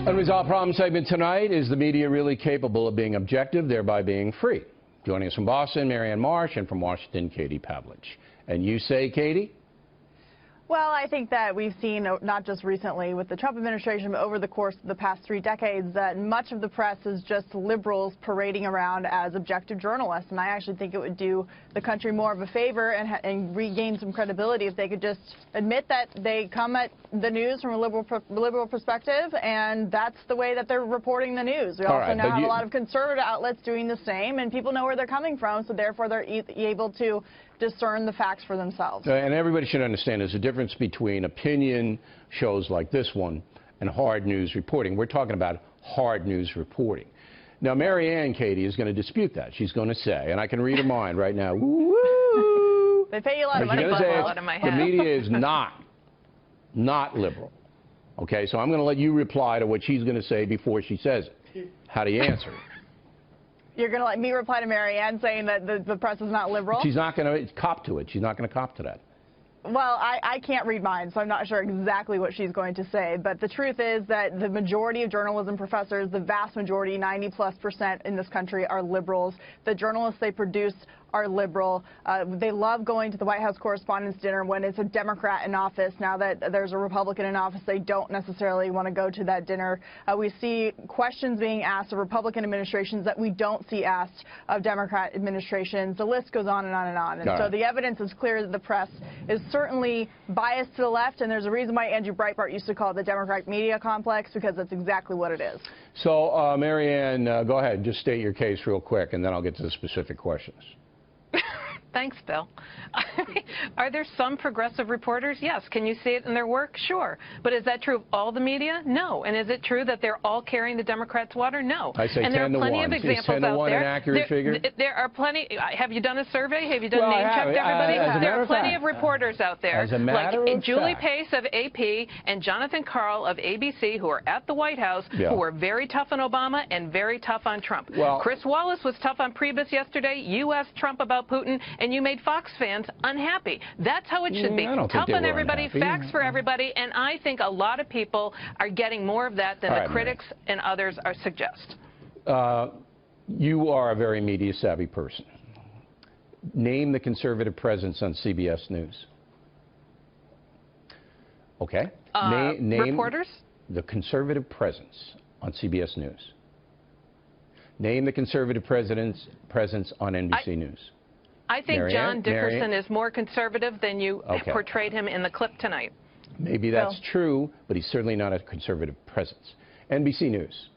Unresolved Problem segment tonight. Is the media really capable of being objective, thereby being free? Joining us from Boston, Marianne Marsh, and from Washington, Katie Pavlich. And you say, Katie? Well, I think that we've seen, not just recently with the Trump administration, but over the course of the past 3 decades, that much of the press is just liberals parading around as objective journalists. And I actually think it would do the country more of a favor and regain some credibility if they could just admit that they come at the news from a liberal perspective, and that's the way that they're reporting the news. We also now have a lot of conservative outlets doing the same, and people know where they're coming from, so therefore they're able to discern the facts for themselves. And everybody should understand there's a difference between opinion shows like this one and hard news reporting. We're talking about hard news reporting. Now, Marianne, Katie, is going to dispute that. She's going to say, and I can read her mind right now, woo! They pay you a lot of money. The media is not liberal. Okay, so I'm going to let you reply to what she's going to say before she says it. How do you answer it? You're going to let me reply to Marianne saying that the press is not liberal? She's not going to cop to it. She's not going to cop to that. Well, I can't read minds, so I'm not sure exactly what she's going to say. But the truth is that the majority of journalism professors, the vast majority, 90+% in this country, are liberals. The journalists they produce are liberal. They love going to the White House Correspondents' Dinner when it's a Democrat in office. Now that there's a Republican in office, they don't necessarily want to go to that dinner. We see questions being asked of Republican administrations that we don't see asked of Democrat administrations. The list goes on and on and on. And so the evidence is clear that the press is certainly biased to the left, and there's a reason why Andrew Breitbart used to call it the Democratic media complex, because that's exactly what it is. So, Marianne, go ahead. Just state your case real quick, and then I'll get to the specific questions. Thanks, Bill. Are there some progressive reporters? Yes. Can you see it in their work? Sure. But is that true of all the media? No. And is it true that they're all carrying the Democrats' water? No. I say 10 to 1. And there are plenty of examples out there. An accurate figure? There are plenty. Have you done a survey? Have you done name-checked everybody? There are plenty of reporters out there, like Julie Pace of AP and Jonathan Karl of ABC, who are at the White House, who were very tough on Obama and very tough on Trump. Chris Wallace was tough on Priebus yesterday. You asked Trump about Putin, and you made Fox fans unhappy. That's how it should be. Tough on everybody, facts for everybody, and I think a lot of people are getting more of that than the critics and others suggest. You are a very media-savvy person. Name the conservative presence on CBS News. Okay. Name reporters? The conservative presence on CBS News. Name the conservative presence on NBC News. I think John Dickerson is more conservative than you portrayed him in the clip tonight. Maybe that's true, but he's certainly not a conservative presence. NBC News.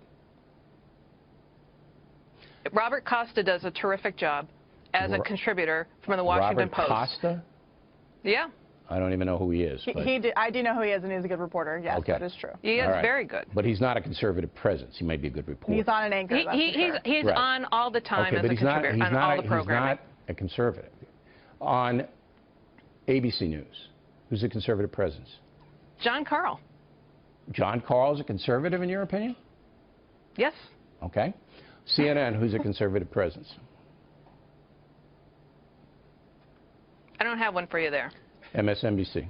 Robert Costa does a terrific job as a contributor from the Washington Post. Robert Costa? Yeah. I don't even know who he is. I do know who he is, and he's a good reporter. Yes, that is true. He is very good. But he's not a conservative presence. He might be a good reporter. He's on an anchor. He's on all the time as a contributor on all the programming. He's not a conservative. On ABC News, who's a conservative presence? Jon Karl. Jon Karl is a conservative, in your opinion? Yes. Okay. CNN, who's a conservative presence? I don't have one for you there. MSNBC.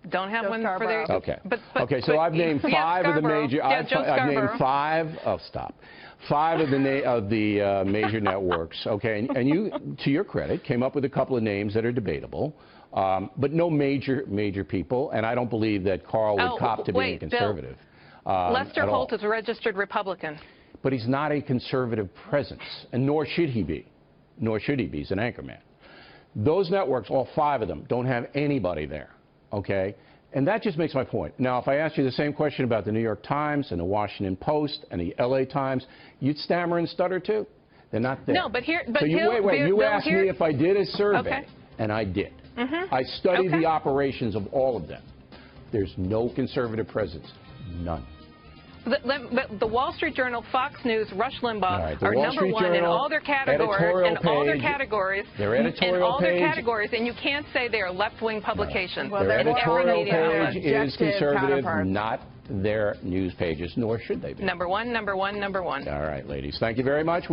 Don't have one for there. Okay. Okay. So I've named 5 of the major. I've named 5. Oh, stop. 5 of the major networks. Okay. And you, to your credit, came up with a couple of names that are debatable, but no major people. And I don't believe that Karl would cop to being conservative. Lester Holt is a registered Republican. But he's not a conservative presence, and nor should he be. Nor should he be. He's an anchorman. Those networks, all 5 of them, don't have anybody there. Okay? And that just makes my point. Now, if I asked you the same question about the New York Times and the Washington Post and the LA Times, you'd stammer and stutter too. They're not there. No, but here... So you asked me if I did a survey, and I did. I studied the operations of all of them. There's no conservative presence. None. The Wall Street Journal, Fox News, Rush Limbaugh are number 1 in all their categories, and you can't say they are left-wing publications. Their editorial page is conservative, not their news pages, nor should they be. Number one, number one, number one. All right, ladies. Thank you very much.